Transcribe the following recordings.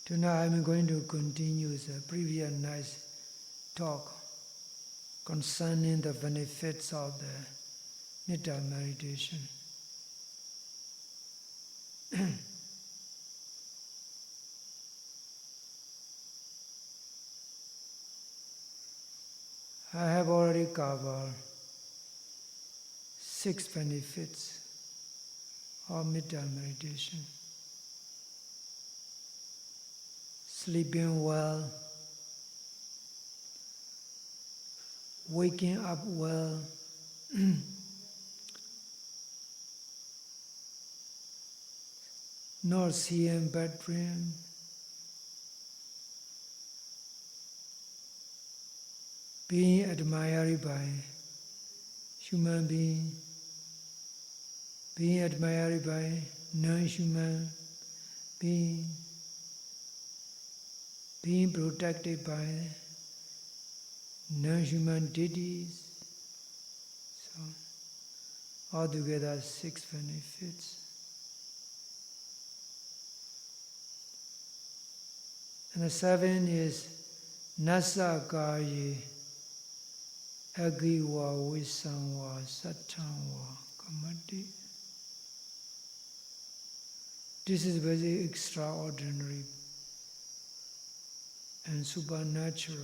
Tonight I'm going to continue the previous night's talk concerning the benefits of the Metta meditation. I have already covered 6 benefits of Metta meditation. Sleeping well, waking up well, not seeing bad dream, being admired by human being, being admired by non-human being, being protected by non-human deities. So, altogether 6 benefits. And the 7 is Nasa Karye Agiwa Visamwa Sattangwa Kamati. This is very extraordinary and supernatural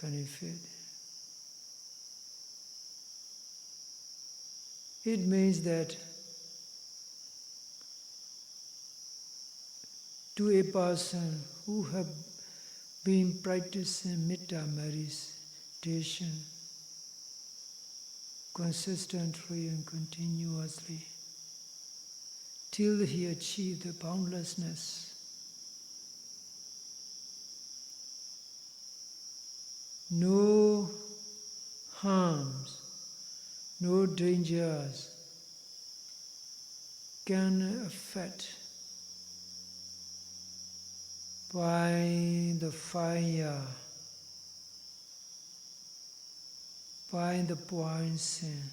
benefit. It means that to a person who have been practicing Metta meditation consistently and continuously till he achieved the boundlessness, no harms, no dangers can affect by the fire, by the poison,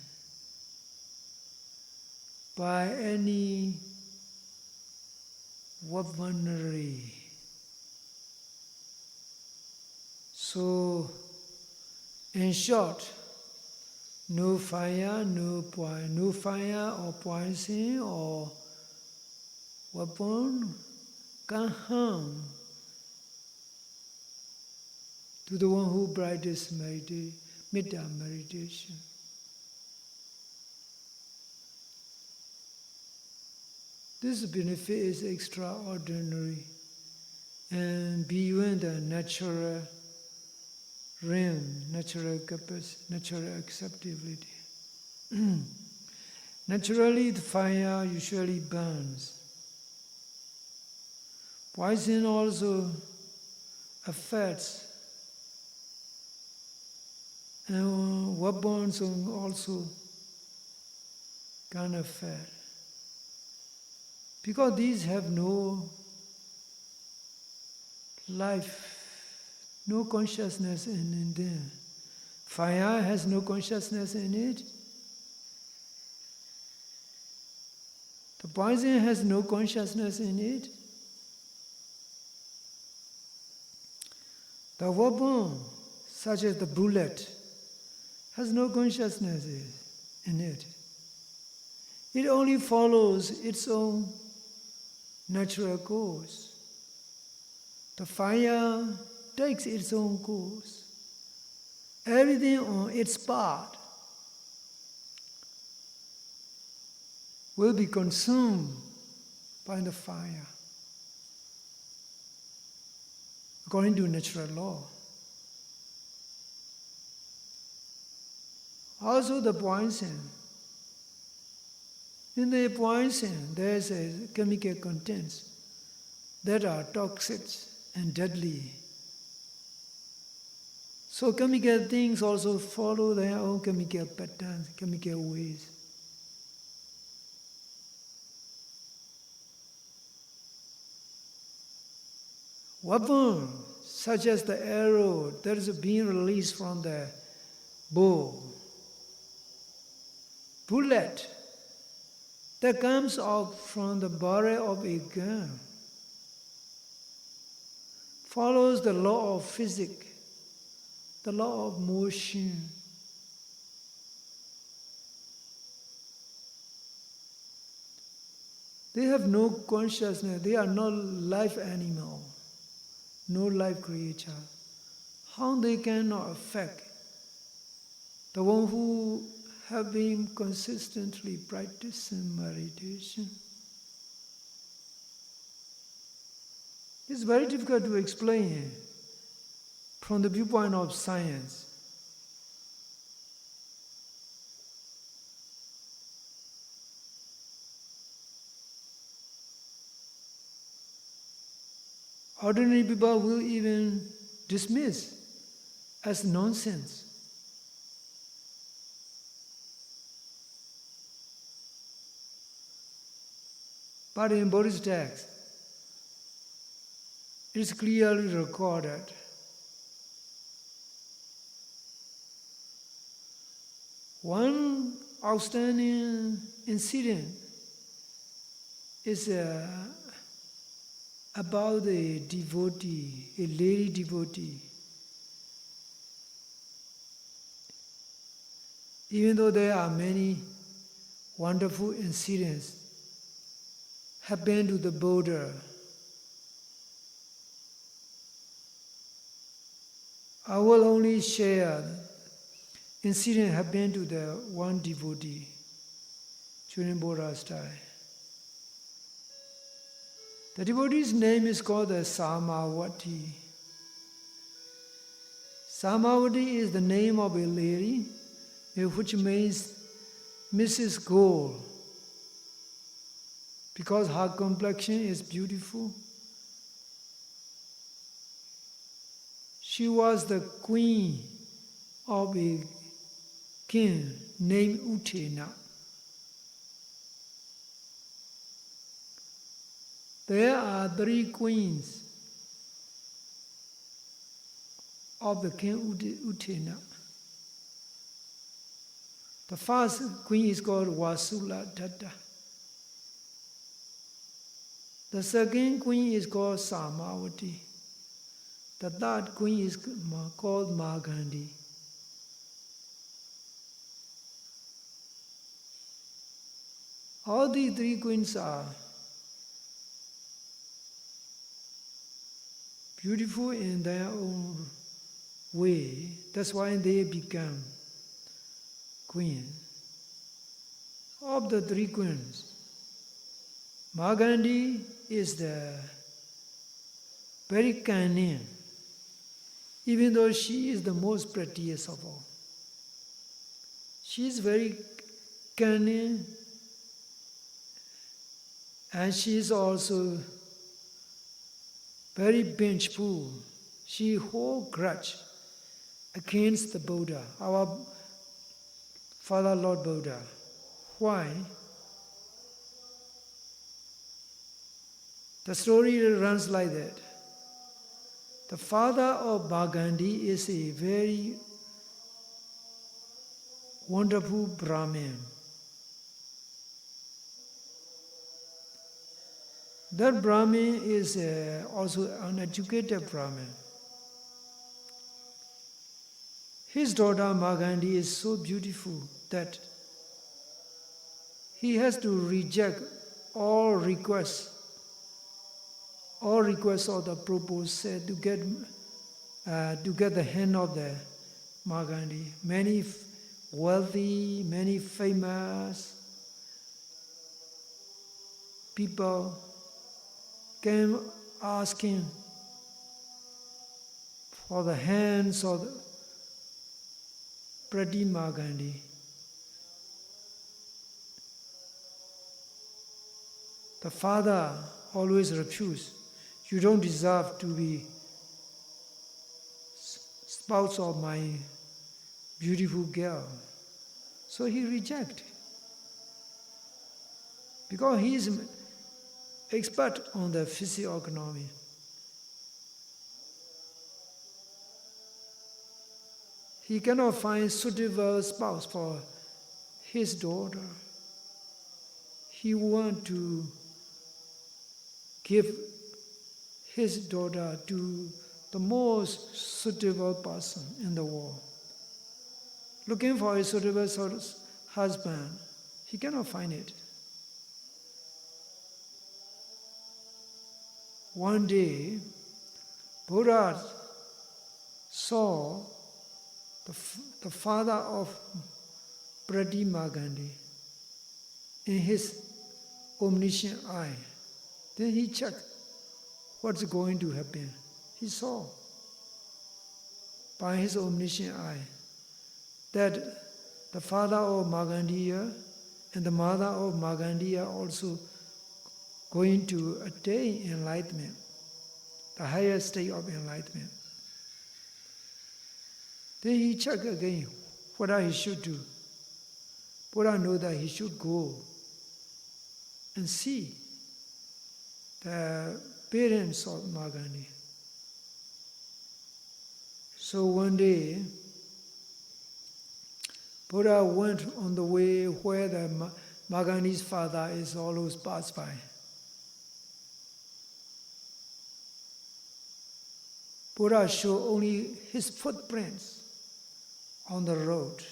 by any weaponry. So, in short, no fire, no fire or poison or weapon can harm to the one who practices Metta meditation. This benefit is extraordinary and beyond the natural realm, natural capacity, natural acceptability. Naturally, the fire usually burns. Poison also affects, and weapons also can affect. Because these have no life, no consciousness in them. Fire has no consciousness in it. The poison has no consciousness in it. The weapon, such as the bullet, has no consciousness in it. It only follows its own natural course. The fire takes its own course. Everything on its part will be consumed by the fire, according to natural law. Also the poison. In the poison, there is a chemical contents that are toxic and deadly. So chemical things also follow their own chemical patterns, chemical ways. Weapon, such as the arrow that is being released from the bow, bullet that comes out from the barrel of a gun, follows the law of physics, the law of motion. They have no consciousness, they are not life animal, no life creature. How they cannot affect the one who have been consistently practicing meditation? It's very difficult to explain from the viewpoint of science. Ordinary people will even dismiss as nonsense. But in Buddhist text, it is clearly recorded. One outstanding incident is about a devotee, a lady devotee. Even though there are many wonderful incidents happen to the Buddha, I will only share incident happened to the one devotee during Buddha's time. The devotee's name is called the Samawati. Samawati is the name of a lady, which means Mrs. Gold, because her complexion is beautiful. She was the queen of a king named Uttena. There are 3 queens of the king Uttena. The first queen is called Vasulattata. The second queen is called Samawati. The third queen is called Magandi. All these 3 queens are beautiful in their own way. That's why they become queen. Of the 3 queens, Magandi is the very cunning, even though she is the most prettiest of all. She is very cunning, and she is also very vengeful. She holds grudge against the Buddha, our Father Lord Buddha. Why? The story runs like that. The father of Magandi is a very wonderful Brahmin. That Brahmin is also an educated Brahmin. His daughter Magandi is so beautiful that he has to reject all requests of the proposed to get the hand of the Magandi. Many wealthy, many famous people came asking for the hands of the pretty Magandi. The father always refused. You don't deserve to be spouse of my beautiful girl. So he rejected. Because he is expert on the physiognomy. He cannot find suitable spouse for his daughter. He wants to give his daughter to the most suitable person in the world. Looking for a suitable husband, he cannot find it. One day, Buddha saw the father of Pradima Gandhi in his omniscient eye. Then he checked what's going to happen. He saw by his omniscient eye that the father of Magandiya and the mother of Magandiya also going to attain enlightenment, the higher state of enlightenment. Then he checked again what he should do. Buddha knew that he should go and see the parents of Magandi. So one day, Buddha went on the way where the Magandi's father is always passed by. Buddha showed only his footprints on the road.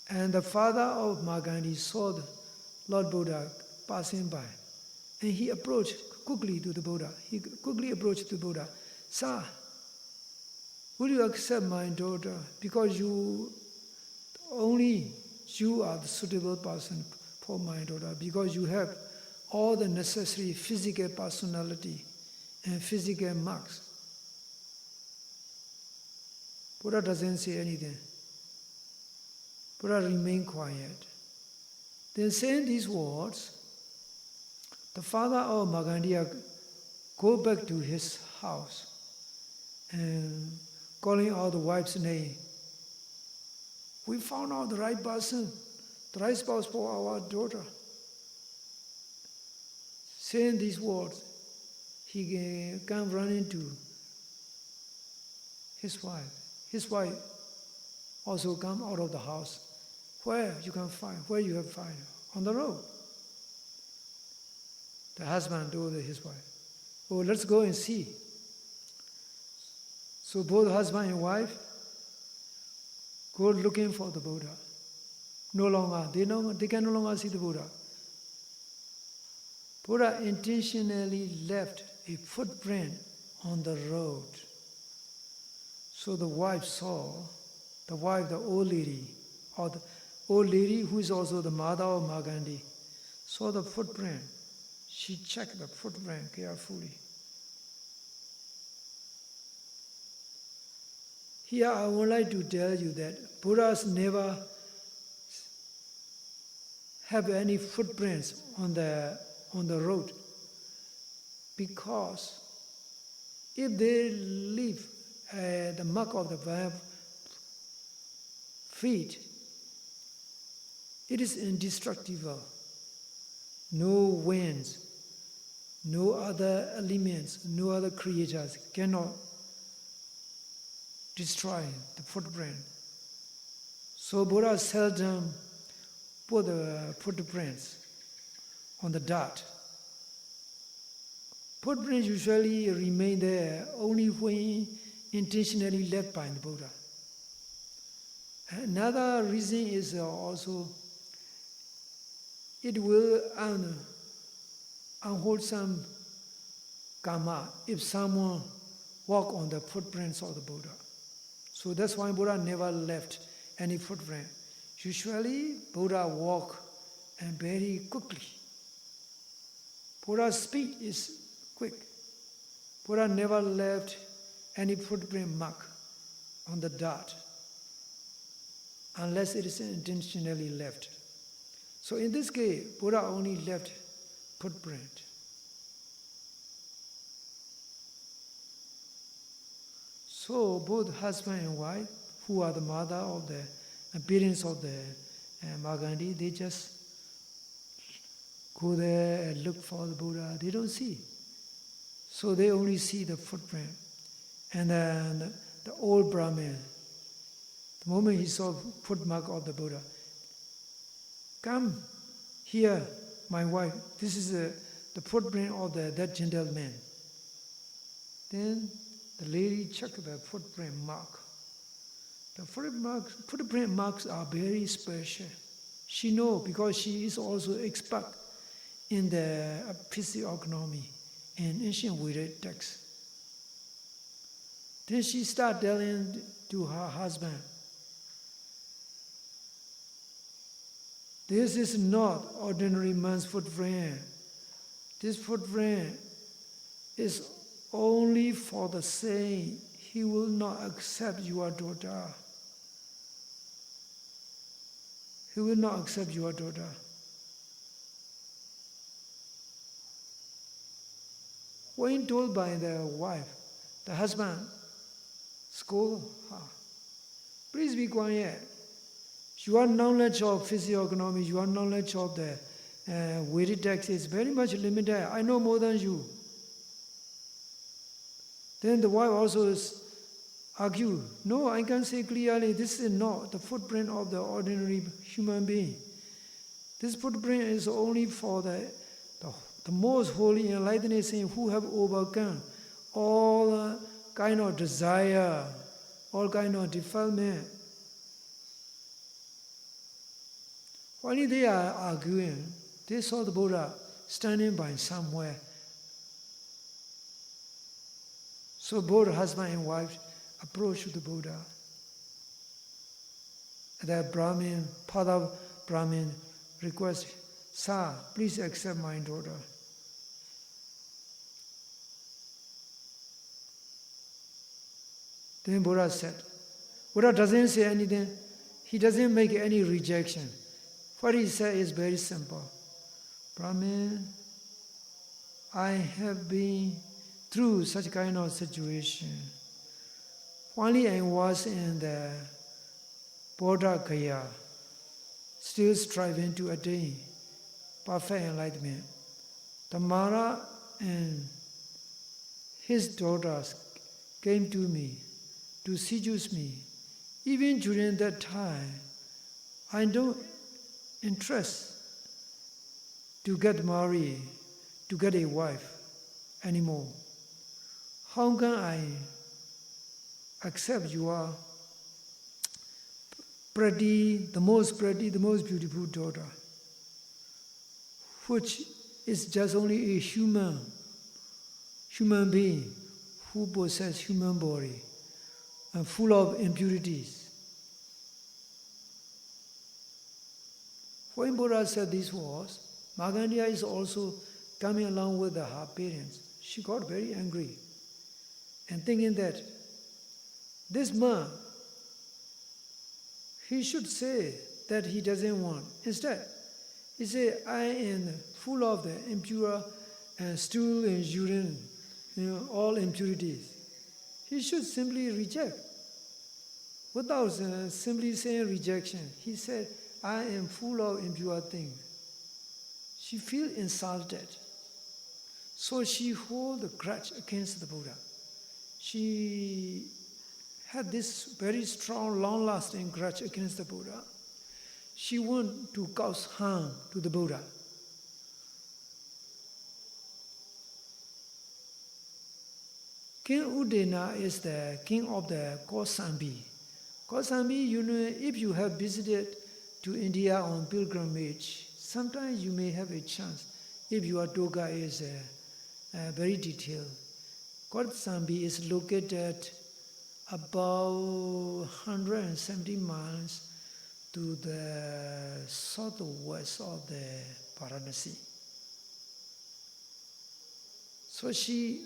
And the father of Magandi saw the Lord Buddha passing by. And he approached quickly to the Buddha. He quickly approached the Buddha. Sir, will you accept my daughter? Because only you are the suitable person for my daughter. Because you have all the necessary physical personality and physical marks. Buddha doesn't say anything. Buddha remained quiet. Then saying these words, the father of Magandiya go back to his house and calling out the wife's name. We found out the right person, the right spouse for our daughter. Saying these words, he came running to his wife. His wife also come out of the house. Where you have find? On the road. The husband told his wife, oh, let's go and see. So both husband and wife go looking for the Buddha. They can no longer see the Buddha. Buddha intentionally left a footprint on the road. So the wife saw, the old lady, or the old lady who is also the mother of Magandi, saw the footprint. She checked the footprint carefully. Here I would like to tell you that Buddhas never have any footprints on the road, because if they leave the mark of the feet, it is indestructible. No winds, no other elements, no other creatures cannot destroy the footprint. So Buddha seldom put the footprints on the dirt. Footprints usually remain there only when intentionally left by the Buddha. Another reason is also it will unwholesome karma if someone walk on the footprints of the Buddha. So that's why Buddha never left any footprint. Usually Buddha walk and very quickly. Buddha's speed is quick. Buddha never left any footprint mark on the dirt unless it is intentionally left. So in this case, Buddha only left footprint. So both husband and wife, who are the mother of the parents of the Magandi, they just go there and look for the Buddha. They don't see. So they only see the footprint. And then the old Brahmin, the moment he saw footmark of the Buddha, come here, my wife. This is the footprint of that gentleman. Then the lady checked the footprint mark. The footprint marks are very special. She knows because she is also expert in the physiognomy and ancient Vedic texts. Then she started telling to her husband, this is not ordinary man's footprint. This footprint is only for the saint. He will not accept your daughter. He will not accept your daughter. When told by the wife, the husband scolded her. Please be quiet. Your knowledge of physiognomy, your knowledge of the Vedic text is very much limited. I know more than you. Then the wife also argued, no, I can say clearly this is not the footprint of the ordinary human being. This footprint is only for the most holy enlightened saints who have overcome all kind of desire, all kind of defilement. While they are arguing, they saw the Buddha standing by somewhere. So both husband and wife approached the Buddha. The Brahmin, Pada Brahmin requested, Sir, please accept my daughter. Then Buddha said, Buddha doesn't say anything. He doesn't make any rejection. What he said is very simple. Brahmin, I have been through such kind of situation. Finally, I was in the Bodha Gaya, still striving to attain perfect enlightenment. The Mara and his daughters came to me to seduce me. Even during that time, I don't interest to get married, to get a wife anymore. How can I accept your the most beautiful daughter, which is just only a human being who possesses human body and full of impurities? When Buddha said these words, Magandia is also coming along with her parents. She got very angry and thinking that this man, he should say that he doesn't want. Instead, he said, I am full of the impure stool and urine, all impurities. He should simply reject. Without simply saying rejection, he said, I am full of impure things. She feels insulted. So she holds a grudge against the Buddha. She had this very strong, long-lasting grudge against the Buddha. She wanted to cause harm to the Buddha. King Udena is the king of the Kosambi. Kosambi, if you have visited to India on pilgrimage, sometimes you may have a chance, if your yoga is very detailed. Kosambi is located about 170 miles to the southwest of the Varanasi. So she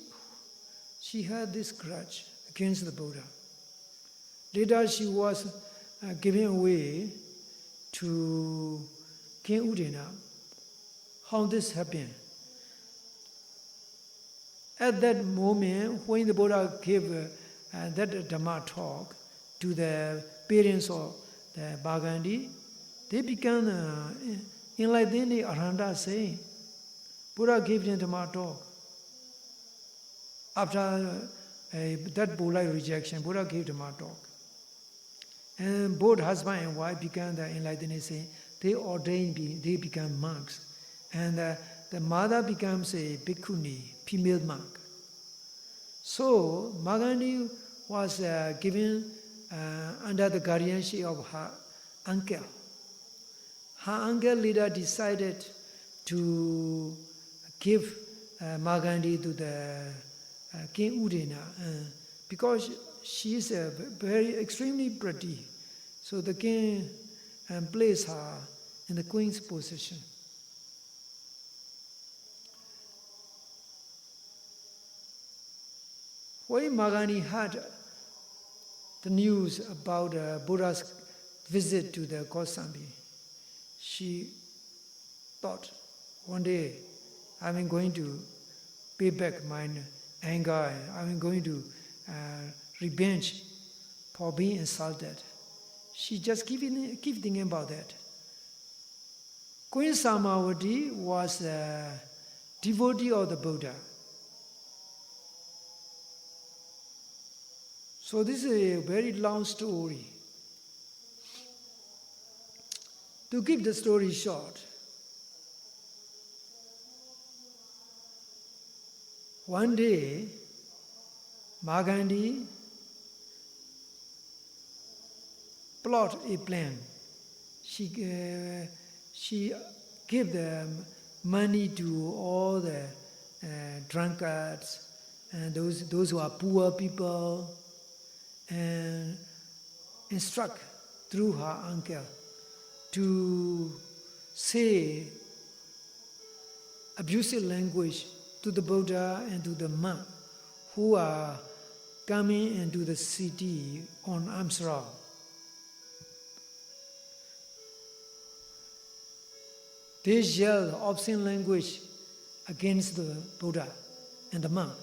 had this grudge against the Buddha. Later she was giving away to King Udena. How this happened? At that moment, when the Buddha gave that Dhamma talk to the parents of the Bhagandi, they began enlightening the Arhanta saying, Buddha gave them Dhamma talk. After that polite rejection, Buddha gave Dhamma talk. And both husband and wife began the enlightening saying, they ordained, they became monks. And the mother becomes a bhikkhuni, female monk. So Magandi was given under the guardianship of her uncle. Her uncle later decided to give Magandi to the King Udena because she is very extremely pretty. So the king placed her in the queen's position. When Magandi heard the news about Buddha's visit to the Kosambi, she thought, one day I'm going to pay back my anger, I'm going to revenge for being insulted. She just keep thinking about that. Queen Samawati was a devotee of the Buddha. So this is a very long story. To keep the story short, one day, Magandi plot a plan. She gave the money to all the drunkards and those who are poor people, and instruct through her uncle to say abusive language to the Buddha and to the monk who are coming into the city on Amsara. They yelled obscene language against the Buddha and the monk.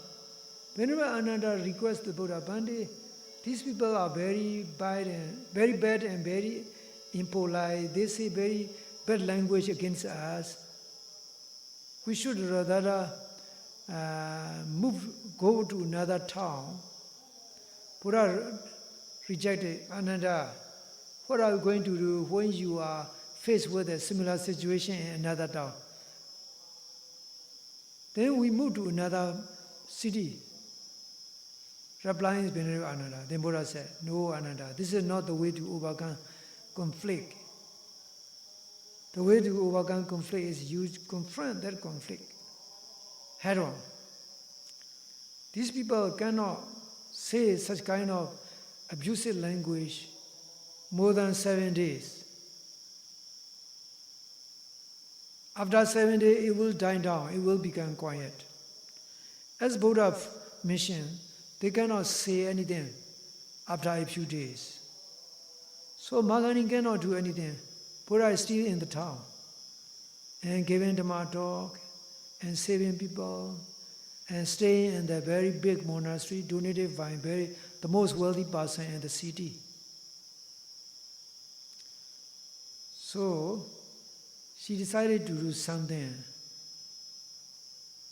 Whenever Ananda requests the Buddha, Bhante, these people are very bad and very impolite. They say very bad language against us. We should rather go to another town. Buddha rejected. Ananda, what are you going to do when you are faced with a similar situation in another town? Then we move to another city. Replying is Venerable Ananda. Then Buddha said, no, Ananda, this is not the way to overcome conflict. The way to overcome conflict is you confront that conflict head on. These people cannot say such kind of abusive language more than 7 days. After 7 days, it will die down, it will become quiet. As Buddha mentioned, they cannot say anything after a few days. So Magandi cannot do anything. Buddha is still in the town and giving Dhamma talk and saving people and staying in the very big monastery donated by the most wealthy person in the city. So she decided to do something,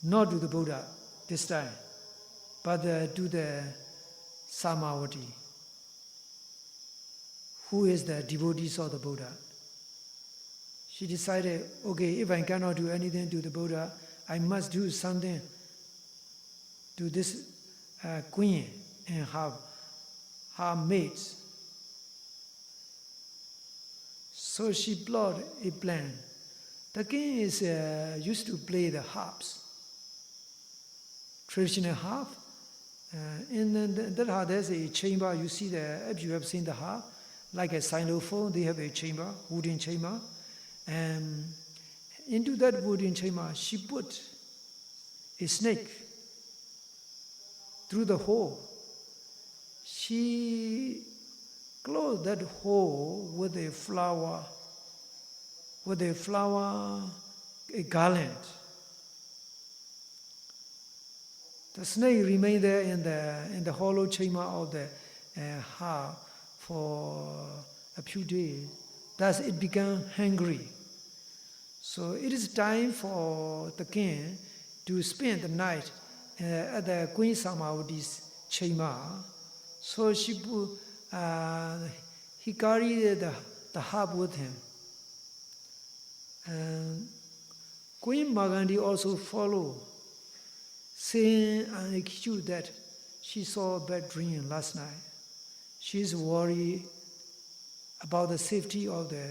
not to the Buddha this time, but to the Samawati, who is the devotees of the Buddha. She decided, okay, if I cannot do anything to the Buddha, I must do something to this queen and her maids. So she plotted a plan. The king is used to play the harps, traditional harp. In that harp, there's a chamber. You see if you have seen the harp, like a xylophone, they have a chamber, wooden chamber. And into that wooden chamber, she put a snake through the hole. She closed that hole with a flower, a garland. The snake remained there in the hollow chamber of the harp for a few days. Thus it became hungry. So it is time for the king to spend the night at the Queen Samawati's chamber. So he carried the harp with him. And Queen Magandi also followed, saying and accused that she saw a bad dream last night. She is worried about the safety of the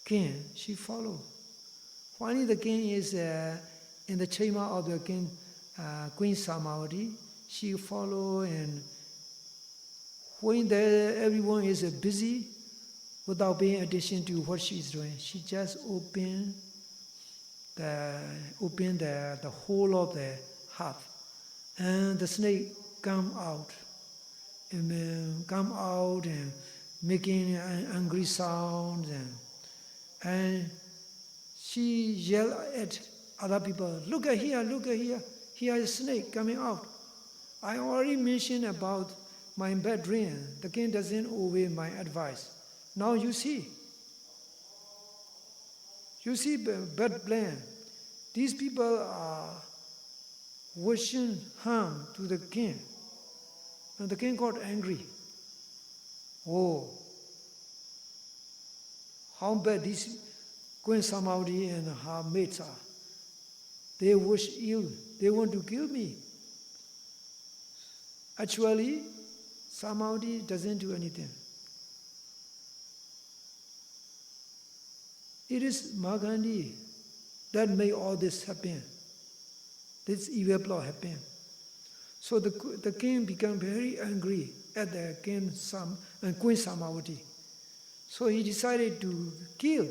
king. She followed. Finally, the king is in the chamber of the king, Queen Samavati. She followed, and when everyone is busy, without paying attention to what she is doing, she just opened the hole of the heart, and the snake come out and making angry sounds, and she yelled at other people, look at here, here is a snake coming out. I already mentioned about my bad dream. The king doesn't obey my advice. Now you see bad plan. These people are wishing harm to the king. And the king got angry. Oh, how bad these Queen Samavati and her mates are. They wish ill. They want to kill me. Actually, Samavati doesn't do anything. It is Magandi that made all this happen. This evil plot happen. So the king became very angry at the Queen Samavati. So he decided to kill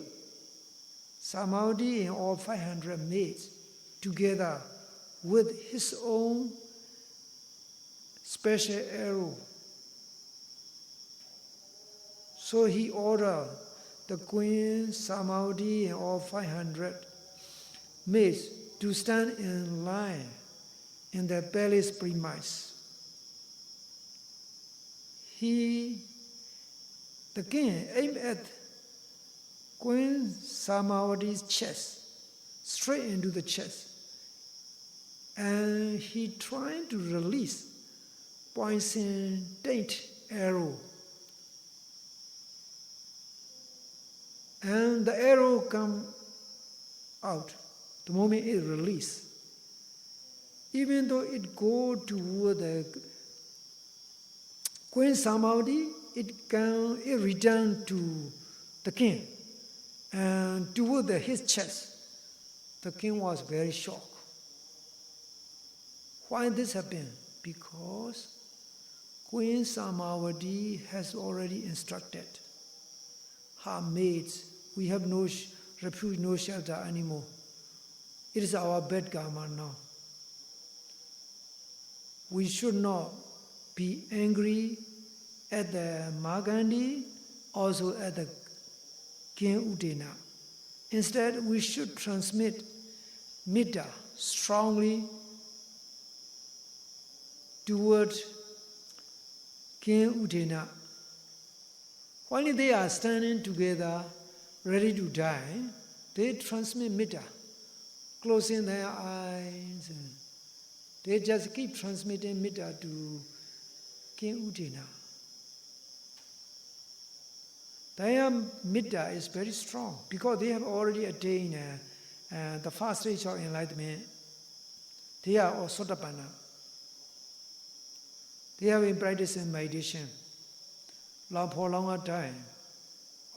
Samavati and all 500 maids together with his own special arrow. So he ordered the Queen Samavati and all 500 maids to stand in line in the palace premise. The king aimed at Queen Samavati's chest, straight into the chest, and he tried to release poison taint arrow. And the arrow come out the moment it released. Even though it go toward the Queen Samavati, it returned to the king and toward his chest. The king was very shocked. Why this happened? Because Queen Samavati has already instructed her maids, we have no refuge, no shelter anymore. It is our bad karma now. We should not be angry at the Magandi, also at the King Udena. Instead, we should transmit Metta strongly toward King Udena. While they are standing together, ready to die, they transmit Metta, closing their eyes. And they just keep transmitting Metta to King Udena. Their Metta is very strong because they have already attained the first stage of enlightenment. They are all Sotapanna. They have been practicing meditation for a longer time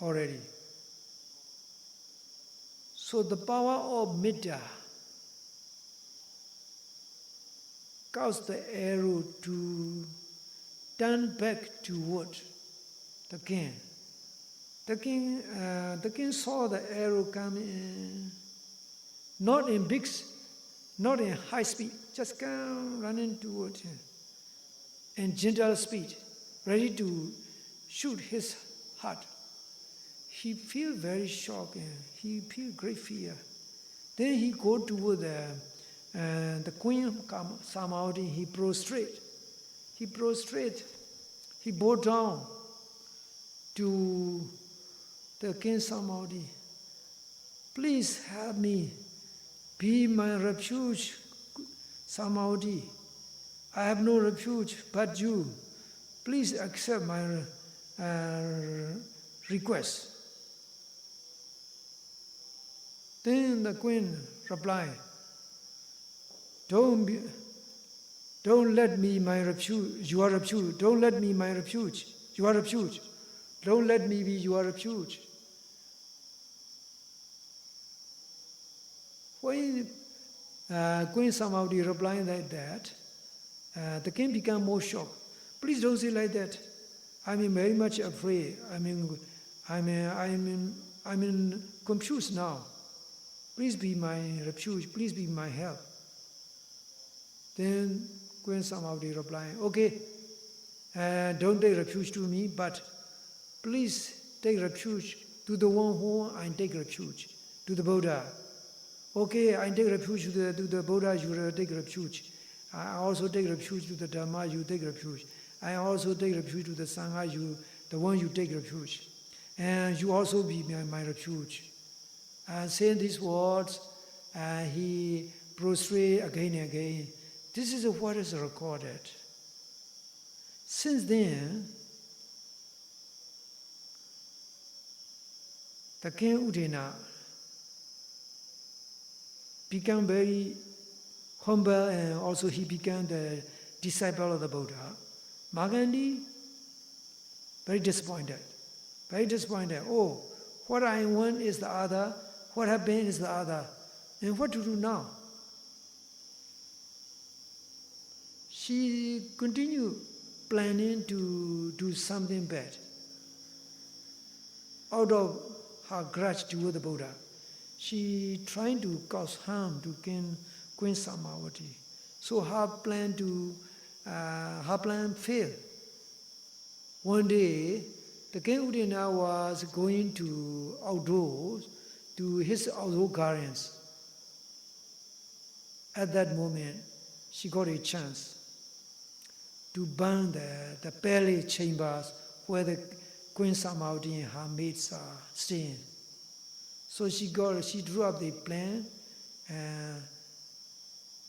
already. So the power of Metta caused the arrow to turn back toward the king. The king saw the arrow come in, not in high speed, just come running towards him, in gentle speed, ready to shoot his heart. He feel very shocked and he feel great fear. Then he go toward the Queen Samavati. He prostrate. He bowed down to the King Samavati. Please help me. Be my refuge, Samavati. I have no refuge but you. Please accept my request. Then the queen replied, Don't let me my refuge. You are refuge. Don't let me my refuge. You are refuge. Don't let me be your refuge. When Queen Samavati replied like that, the king became more shocked. Please don't say like that. I'm very much afraid. I'm confused now. Please be my refuge. Please be my help. Then Queen Samavati replied, okay, don't take refuge to me, but please take refuge to the one who I take refuge, to the Buddha. Okay, I take refuge to the Buddha, you take refuge. I also take refuge to the Dharma, you take refuge. I also take refuge to the Sangha, the one you take refuge. And you also be my refuge. Saying these words, he prostrated again and again. This is what is recorded. Since then, the King Udina became very humble, and also he became the disciple of the Buddha. Magandi, very disappointed. Very disappointed. Oh, what I want is the other, what happened is the other. And what to do now? She continued planning to do something bad out of her grudge toward the Buddha. She tried to cause harm to Queen Samavati. So her plan failed. One day, the King Udina was going to outdoors to his outdoor gardens. At that moment, she got a chance to burn the palace chambers where the Queen Samavati and her maids are staying. So she drew up the plan, and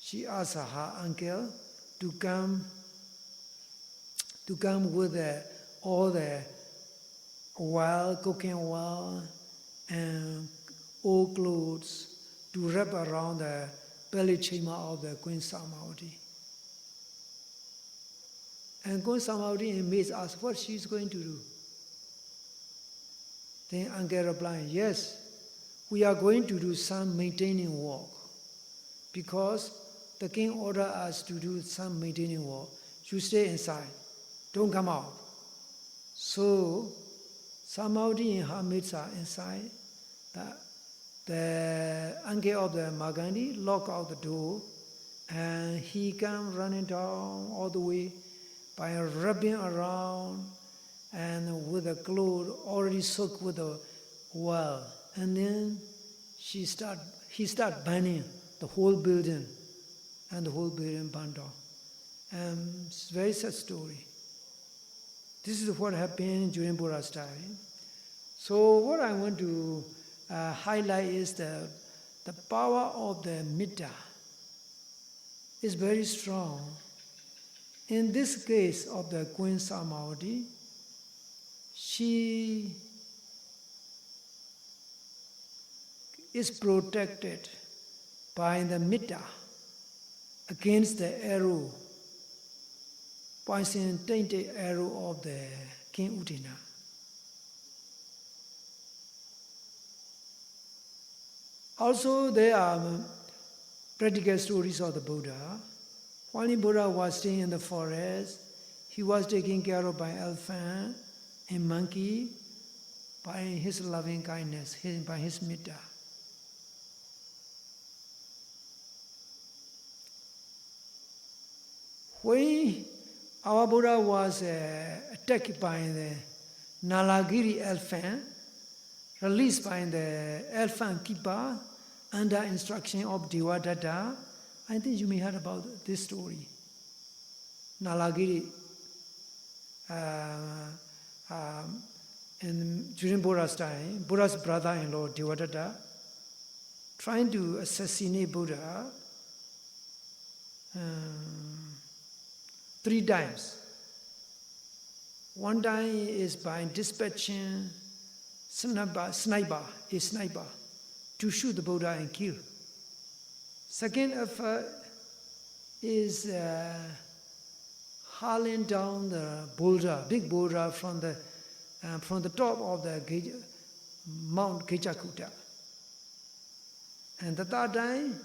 she asked her uncle to come with all the oil, cooking oil, and old clothes to wrap around the belly chamber of the Queen Samavati. And Queen Samavati and maids asked what she is going to do. Then uncle replied, yes, we are going to do some maintaining work, because the king ordered us to do some maintaining work. You stay inside, don't come out. So Samavati and her maids are inside. The uncle of the Magandi locked out the door, and he came running down all the way by rubbing around and with a cloth already soaked with the oil. And then he started burning the whole building, and the whole building burned down. And it's a very sad story. This is what happened during Buddha's time. So what I want to highlight is the power of the Metta is very strong. In this case of the Queen Samavati, she is protected by the Metta against the arrow, poison tainted arrow of the King Udina. Also, there are practical stories of the Buddha. While the Buddha was staying in the forest, he was taken care of by elephant and monkey by his loving kindness, by his Metta. When our Buddha was attacked by the Nalagiri elephant, released by the elephant keeper under instruction of Devadatta, I think you may have heard about this story. Nalagiri, during Buddha's time, Buddha's brother-in-law Devadatta, trying to assassinate Buddha 3 times. One time is by dispatching a sniper. to shoot the Buddha and kill. Second effort is hurling down the boulder, big boulder from the top of the Mount Kechakuta. And the third time,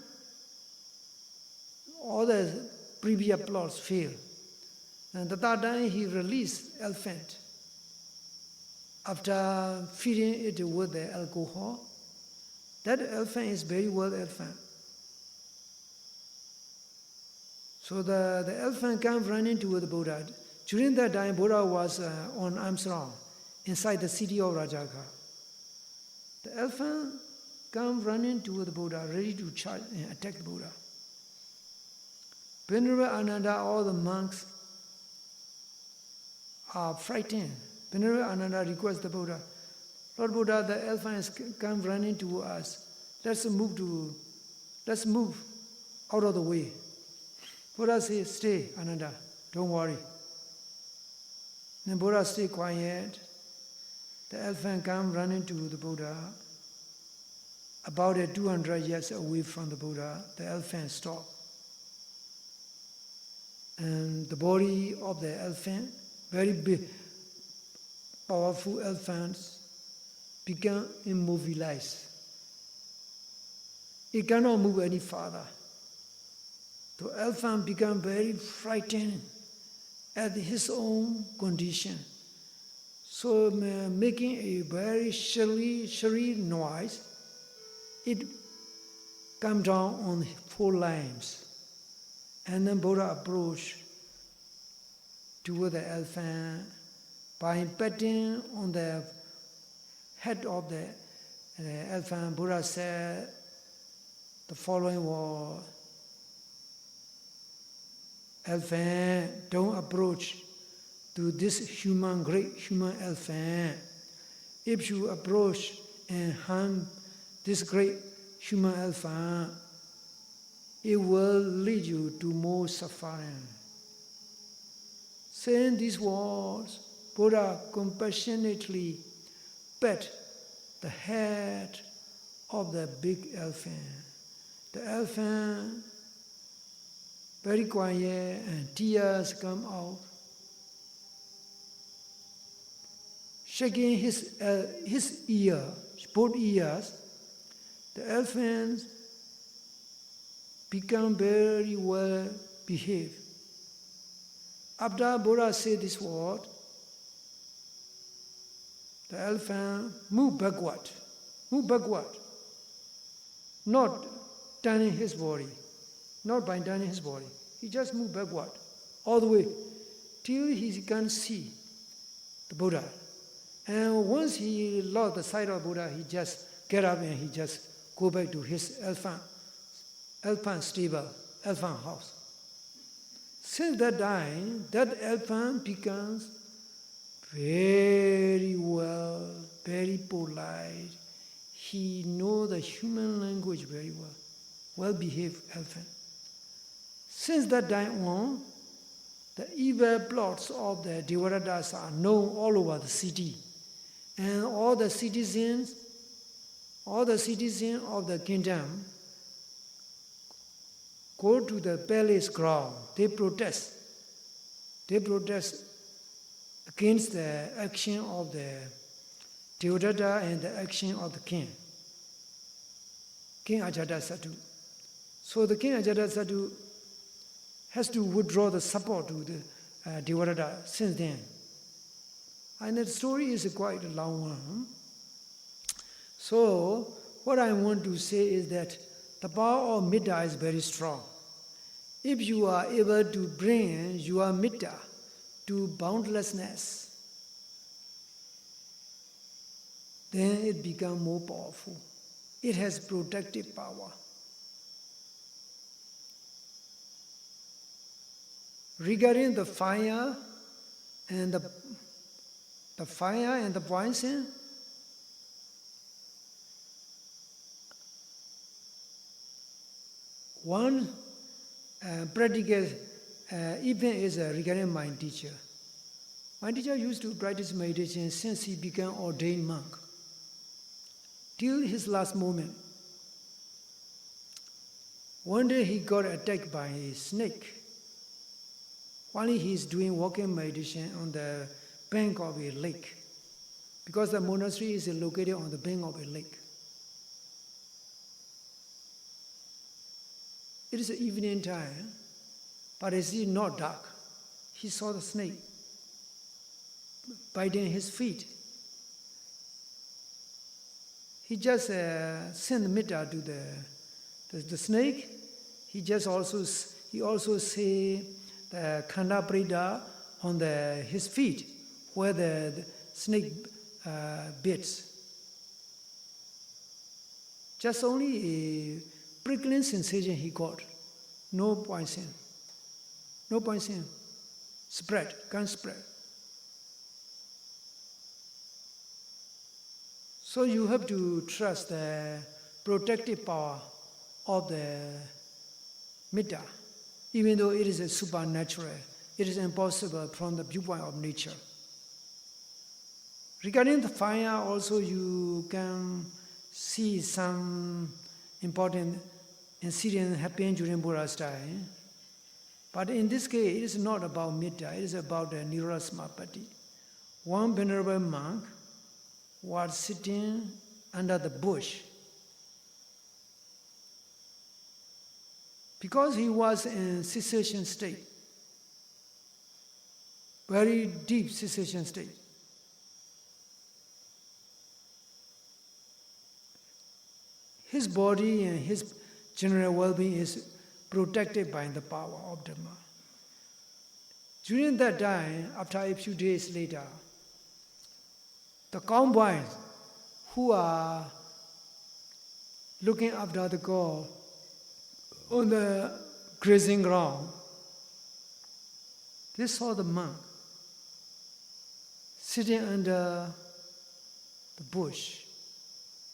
all the previous plots failed. And the third time he released elephant. After feeding it with the alcohol, that elephant is very well elephant. So the elephant came running toward the Buddha. During that time, Buddha was on Amsterdam, inside the city of Rajagha. The elephant came running toward the Buddha, ready to charge and attack the Buddha. Venerable Ananda, all the monks are frightened. Venerable Ananda requests the Buddha, Lord Buddha, the elephant has come running to us. Let's move out of the way. Buddha says, stay, Ananda, don't worry. Then Buddha stay quiet. The elephant come running to the Buddha. About 200 yards away from the Buddha, the elephant stopped. And the body of the elephant, very big, powerful elephants, become immobilized. It cannot move any further. The elephant became very frightened at his own condition. So making a very shrill noise, it came down on 4 limbs. And then Buddha approached toward the elephant by patting on the head of the elephant. Buddha said the following word, elephant, don't approach to this great human elephant. If you approach and harm this great human elephant, it will lead you to more suffering. Saying these words, Buddha compassionately pet the head of the big elephant. The elephant, very quiet, and tears come out. Shaking his ear, both ears, the elephant become very well behaved. After Buddha said this word, the elephant moved backward, not turning his body, not by turning his body. He just moved backward, all the way, till he can see the Buddha. And once he lost the sight of Buddha, he just get up and he just go back to his elephant stable, elephant house. Since that time, that elephant becomes very well, very polite. He knows the human language very well, well-behaved elephant. Since that time on, the evil plots of the Devaratas are known all over the city. And all the citizens of the kingdom go to the palace ground. They protest against the action of the Devadatta and the action of the king Ajatasattu. So the king Ajatasattu has to withdraw the support to the Devadatta since then. And that story is quite a long one. So what I want to say is that the power of Metta is very strong. If you are able to bring your Metta to boundlessness, then it becomes more powerful. It has protective power. Regarding the fire and the poison, one practical event is regarding my teacher. My teacher used to practice meditation since he became ordained monk, till his last moment. One day he got attacked by a snake while he is doing walking meditation on the bank of a lake, because the monastery is located on the bank of a lake. It is evening time, but it is not dark. He saw the snake biting his feet. He just sent Metta to the snake. He also say the khanda prida on his feet where the snake bits. Just only a prickling sensation he got. No poison. No poison. Can't spread. So you have to trust the protective power of the Metta. Even though it is a supernatural, it is impossible from the viewpoint of nature. Regarding the fire, also you can see some important incidents happening during Buddha's time. But in this case, it is not about Metta, it is about the Nirasmapati. One venerable monk was sitting under the bush. Because he was in cessation state, very deep cessation state, his body and his general well-being is protected by the power of Dhamma. During that time, after a few days later, the cowboys who are looking after the cow on the grazing ground, they saw the monk sitting under the bush,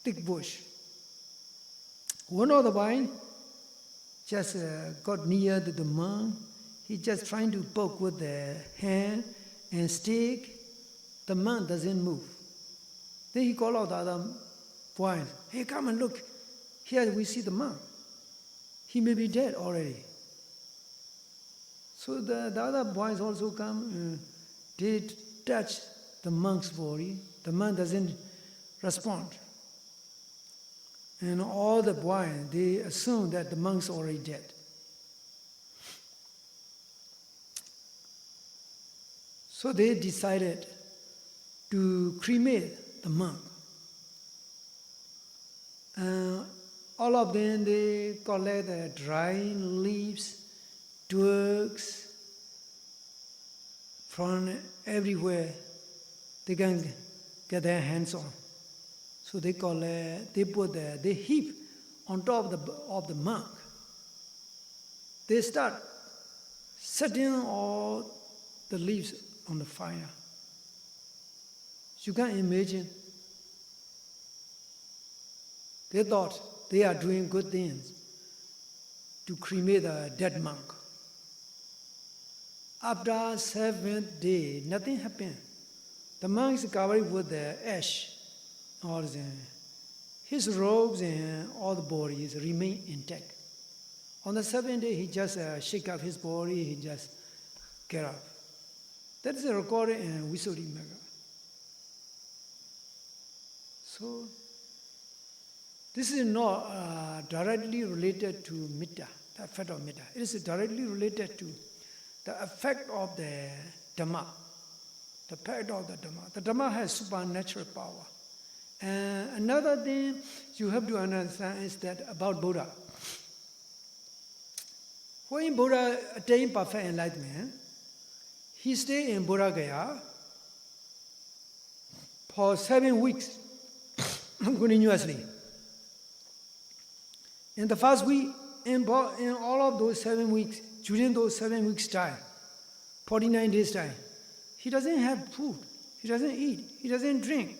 thick bush. One of the boys just got near to the monk. He just trying to poke with the hand and stick. The monk doesn't move. Then he called out the other boys, "Hey, come and look. Here we see the monk. He may be dead already." So the other boys also come. They touch the monk's body. The monk doesn't respond. And all the boys, they assume that the monk's already dead. So they decided to cremate the monk. All of them, they collect the dry leaves, twigs, from everywhere they can get their hands on. So they they heap on top of the monk. They start setting all the leaves on the fire. You can imagine. They thought they are doing good things to cremate a dead monk. After 7th day, nothing happened. The monk is covered with the ash. His robes and all the bodies remain intact. On the 7th day, he just shake up his body, he just get up. That is recorded in Visuddhimagga. So, this is not directly related to Metta, the effect of Metta. It is directly related to the effect of the Dhamma. The effect of the Dhamma. The Dhamma has supernatural power. And another thing you have to understand is that about Buddha. When Buddha attained perfect enlightenment, he stayed in Buddha Gaya for 7 weeks continuously. In the first week, in all of those 7 weeks, during those 7 weeks' time, 49 days' time, he doesn't have food, he doesn't eat, he doesn't drink,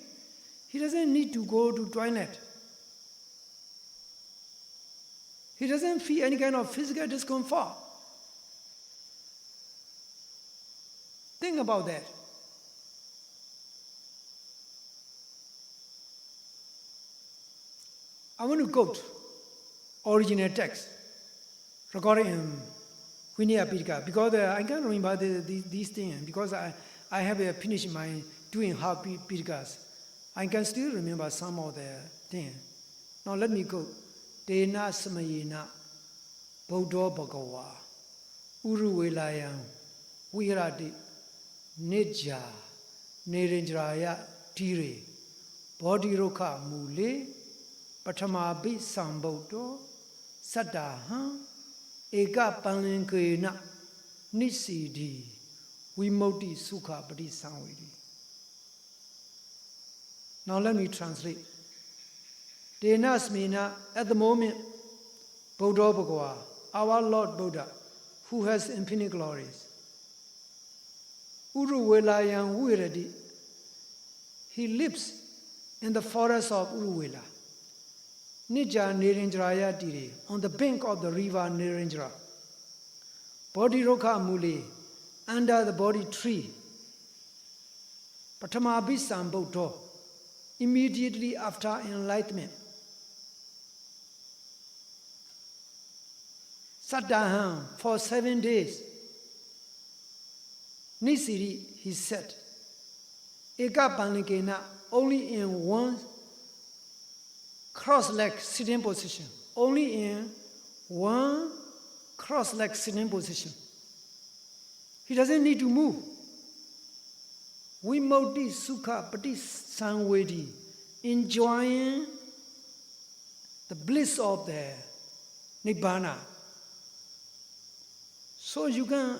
he doesn't need to go to toilet. He doesn't feel any kind of physical discomfort. Think about that. I want to quote original text. recorded in Vinaya Pitaka, because I can't remember these things, because I have finished my doing half Pitakas. I can still remember some of the things. Now let me go. Dena Samayena Bodho Bhagawa Uruvelayam Virati Nidja Nirinjraya Tire Bodhiroka Mule Patamabi Sambodo Sadaha Eka Palinkena Nisidi Vimoti Sukha Pati Samvidi. Now let me translate. Denasmina, at the moment, Bodho Bhagava, our Lord Buddha, who has infinite glories. Uruvelayam Virati, he lives in the forest of Uruvela. Nija Nirinjraya Tire, on the bank of the river Nirinjra. Bodhiroka Mule, under the Bodhi tree. Patamabhisam Bodho, immediately after enlightenment. Sadaham, for 7 days. Nisiri, he said. Eka Panikena, only in one cross-leg sitting position. Only in one cross-leg sitting position. He doesn't need to move. Vimoti Sukha Pati Samvedi, enjoying the bliss of the Nibbana. So you can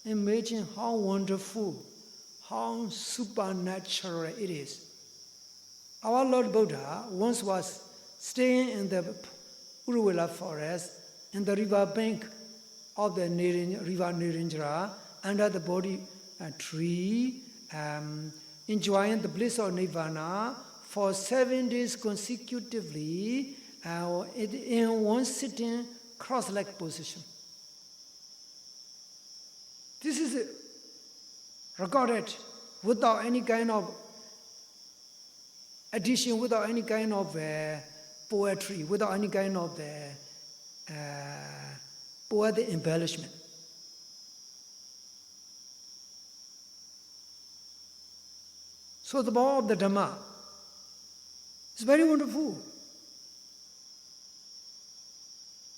imagine how wonderful, how supernatural it is. Our Lord Buddha once was staying in the Uruvela forest in the river bank of the river Nirinjara under the Bodhi tree, enjoying the bliss of Nirvana for 7 days consecutively in one sitting cross-leg position. This is recorded without any kind of addition, without any kind of poetry, without any kind of poetic embellishment. So the power of the Dhamma is very wonderful.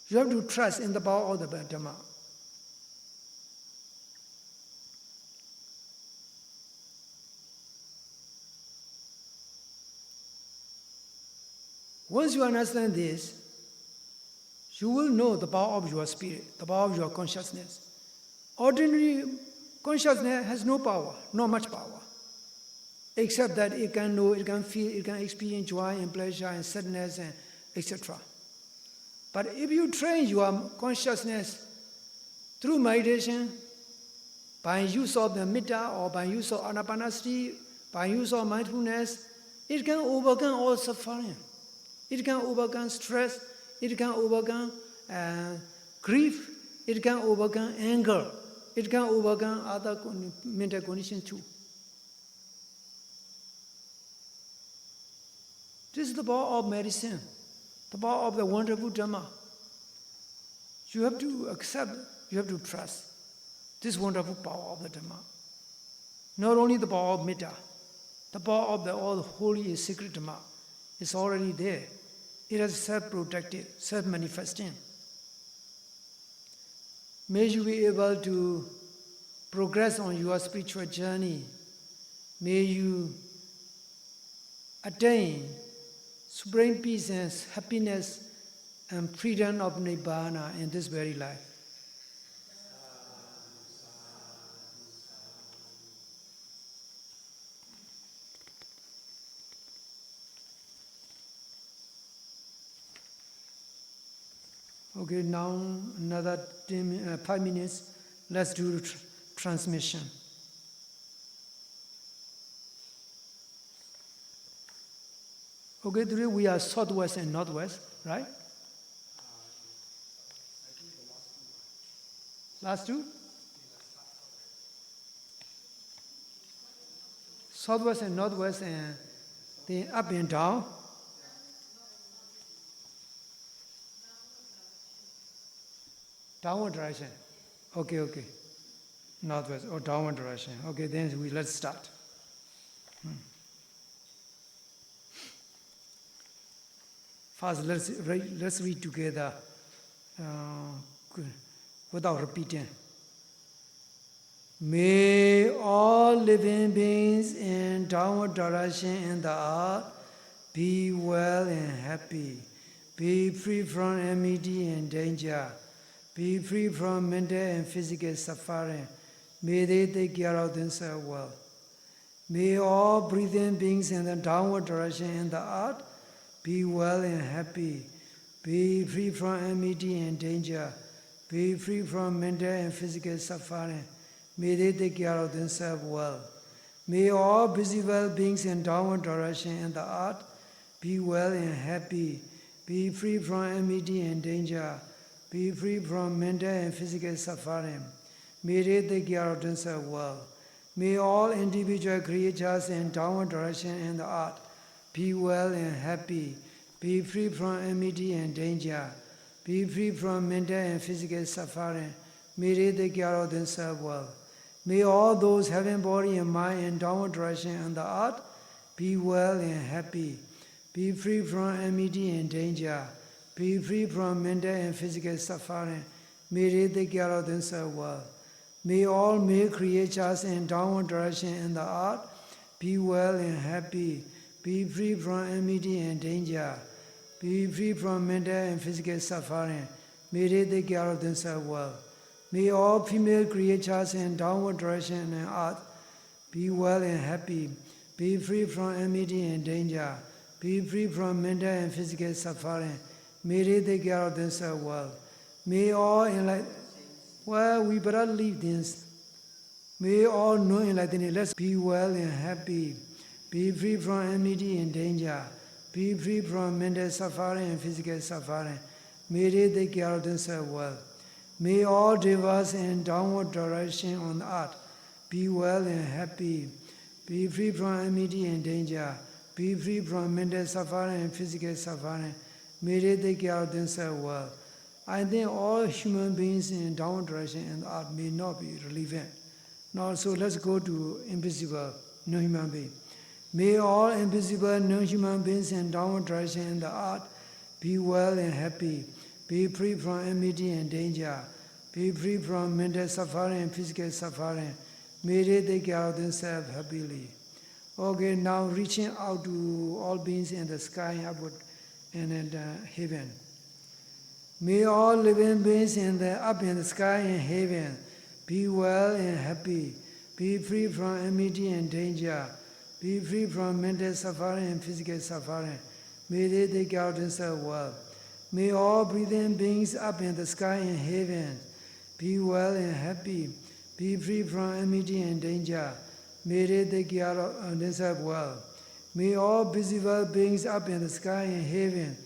You have to trust in the power of the Dhamma. Once you understand this, you will know the power of your spirit, the power of your consciousness. Ordinary consciousness has no power, not much power, except that it can know, it can feel, it can experience joy and pleasure and sadness and etc. But if you train your consciousness through meditation, by use of the Metta or by use of Anapanasati, by use of mindfulness, it can overcome all suffering. It can overcome stress, it can overcome grief, it can overcome anger, it can overcome other mental conditions too. This is the power of medicine, the power of the wonderful Dhamma. You have to accept, you have to trust this wonderful power of the Dhamma. Not only the power of Metta, the power of the all holy and sacred Dhamma is already there. It is self-protected, self-manifesting. May you be able to progress on your spiritual journey. May you attain supreme peace and happiness and freedom of Nibbana in this very life. Okay, now another 5 minutes. Let's do transmission. Okay, today we are southwest and northwest, right? Last two? Southwest and northwest, and then up and down. . 1 Downward direction. Okay, okay. Northwest or downward direction. Okay, then let's start. First, let's read together without repeating. May all living beings in downward direction in the earth be well and happy, be free from enmity and danger, be free from mental and physical suffering. May they take care of themselves well. May all breathing beings in the downward direction in the earth be well and happy, be free from enmity and danger, be free from mental and physical suffering. May they take care of themselves well. May all visible beings in downward direction in the earth be well and happy, be free from enmity and danger, be free from mental and physical suffering. May they take care of themselves well. May all individual creatures in downward direction in the earth be well and happy, be free from enmity and danger, be free from mental and physical suffering. May they take care of themselves well. May all those having body and mind in downward direction in the earth be well and happy, be free from enmity and danger, be free from mental and physical suffering. May they take care of themselves well. May all male creatures in downward direction in the earth be well and happy, be free from enmity and danger, be free from mental and physical suffering. May they take care of themselves well. May all female creatures in downward direction in the earth be well and happy, be free from enmity and danger, be free from mental and physical suffering. May they take care of themselves well. May all we better leave this. May all know enlightenment. Let's be well and happy, be free from enmity and danger, be free from mental suffering and physical suffering. May they take care of themselves well. May all devas in downward direction on the earth be well and happy, be free from enmity and danger, be free from mental suffering and physical suffering. May they take care of themselves well. I think all human beings in downward direction in the earth may not be relevant. Now, so let's go to invisible, non-human being. May all invisible, non-human beings in downward direction in the earth be well and happy, be free from enmity and danger, be free from mental suffering and physical suffering. May they take care of themselves happily. Okay, now reaching out to all beings in the sky, upward, and in the heaven. May all living beings up in the sky and heaven be well and happy, be free from enmity and danger, be free from mental suffering and physical suffering. May they take care of themselves well. May all breathing beings up in the sky and heaven be well and happy, be free from enmity and danger. May they take care of themselves well. May all visible beings up in the sky and heaven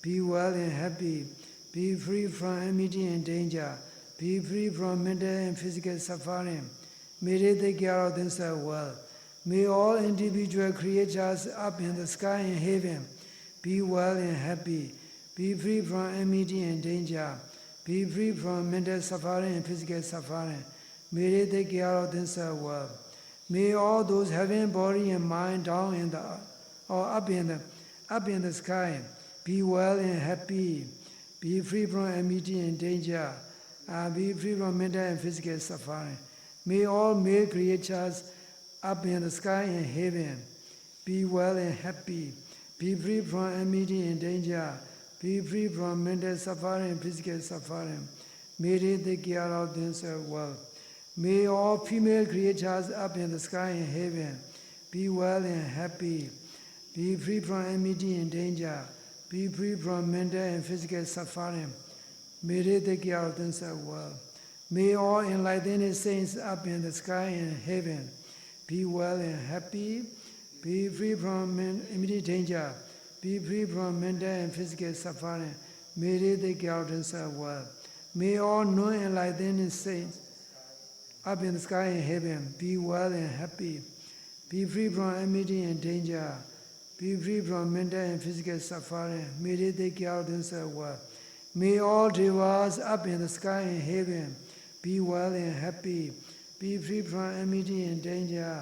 be well and happy, be free from enmity and danger, be free from mental and physical suffering. May they take care of themselves well. May all individual creatures up in the sky and heaven be well and happy, be free from enmity and danger, be free from mental suffering and physical suffering. May they take care of themselves well. May all those having body and mind down in the or up in the sky be well and happy, be free from enmity and danger, be free from mental and physical suffering. May all male creatures up in the sky and heaven be well and happy, be free from enmity and danger, be free from mental suffering and physical suffering. May they take care of themselves well. May all female creatures up in the sky and heaven be well and happy, be free from enmity and danger, be free from mental and physical suffering. May they take care of themselves well. May all enlightened saints up in the sky and heaven be well and happy, be free from enmity danger, be free from mental and physical suffering. May they take care of themselves well. May all non-enlightened saints up in the sky and heaven be well and happy, be free from enmity and danger, be free from mental and physical suffering. May they take care of themselves well. May all devas up in the sky and heaven be well and happy, be free from enmity and danger,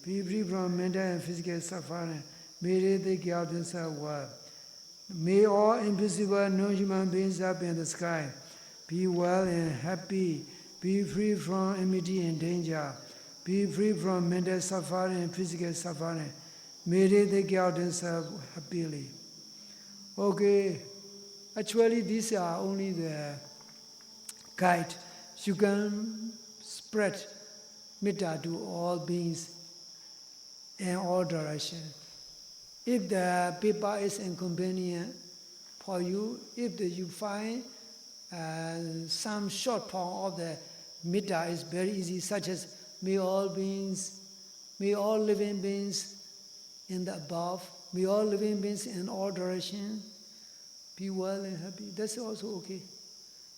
be free from mental and physical suffering. May they take care of themselves well. May all invisible non-human beings up in the sky be well and happy, be free from enmity and danger, be free from mental suffering and physical suffering. May they take care of themselves happily. Okay, actually these are only the guide. You can spread Metta to all beings in all directions. If the paper is inconvenient for you, if you find some short form of the Metta is very easy, such as may all beings, may all living beings in the above, may all living beings in all directions be well and happy. That's also okay.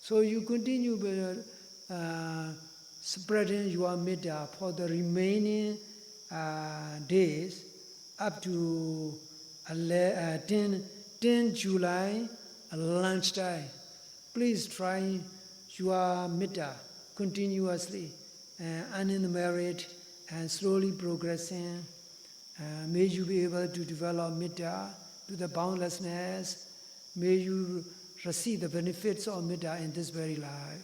So you continue with spreading your Metta for the remaining days up to 10 July lunchtime. Please try your Metta continuously, unintermittent and slowly progressing. May you be able to develop Metta to the boundlessness. May you receive the benefits of Metta in this very life.